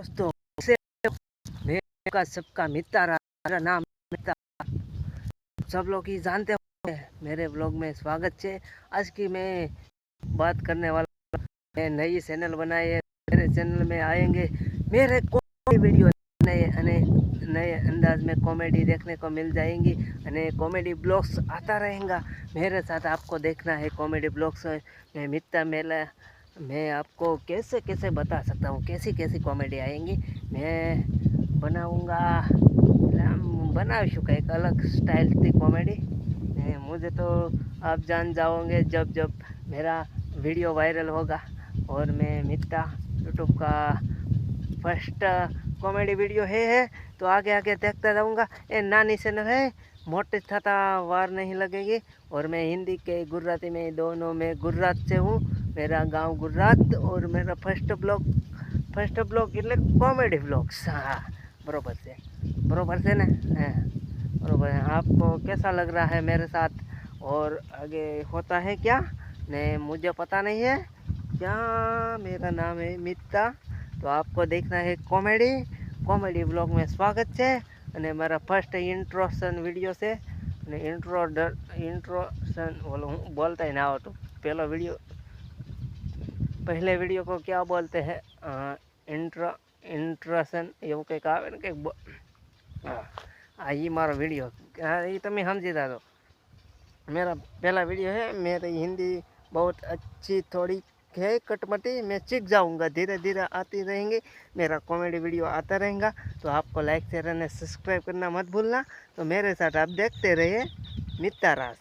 दोस्तों, मेरा सबका मित्ता रहा, मेरा नाम मित्ता, सब लोग ही जानते होंगे। मेरे ब्लॉग में स्वागत है। आज की मैं बात करने वाला, मैं नई चैनल बनाई है। मेरे चैनल में आएंगे मेरे कॉमेडी वीडियो, नए नए अंदाज में कॉमेडी देखने को मिल जाएंगी અને कॉमेडी ब्लॉग्स आता रहेगा मेरे साथ। आपको देखना है कॉमेडी ब्लॉग्स। मैं मित्ता मेला, मैं आपको कैसे कैसे बता सकता हूँ कैसी कैसी कॉमेडी आएंगी। मैं बनाऊँगा, बनाशूँ एक अलग स्टाइल की कॉमेडी। मुझे तो आप जान जाओगे जब जब मेरा वीडियो वायरल होगा और मैं मित्ता यूट्यूब का फर्स्ट कॉमेडी वीडियो है तो आगे आगे देखता रहूँगा। ये नानी चैनल है, मोटे थता वार नहीं लगेगी। और मैं हिंदी के गुजराती में दोनों में गुजरात से हूँ, मेरा गांव गुजरात। और मेरा फर्स्ट ब्लॉग એટલે कॉमेडी ब्लॉग्स। हाँ बरोबर से ना। हाँ बरोबर है। आपको कैसा लग रहा है मेरे साथ और आगे होता है क्या नहीं मुझे पता नहीं है। क्या मेरा नाम है मित्ता, तो आपको देखना है कॉमेडी ब्लॉग में स्वागत है। અને મારા ફર્સ્ટ ઇન્ટ્રોડક્શન વિડીયો છે અને ઇન્ટ્રોડક્શન બોલો હું બોલતા ही ना આવતું। पहले वीडियो को क्या बोलते हैं, इंट्रोडक्शन એવું કંઈક આવે ને કંઈક। हाँ ये मारो वीडियो, हाँ ये તમે समझी था। तो मेरा पहला वीडियो है। मेरी हिंदी बहुत अच्छी थोड़ी है, कटमटी। मैं सीख जाऊंगा, धीरे धीरे आती रहेंगी। मेरा कॉमेडी वीडियो आता रहेगा तो आपको लाइक शेयर और सब्सक्राइब करना मत भूलना। तो मेरे साथ आप देखते रहिए मित्ता राज।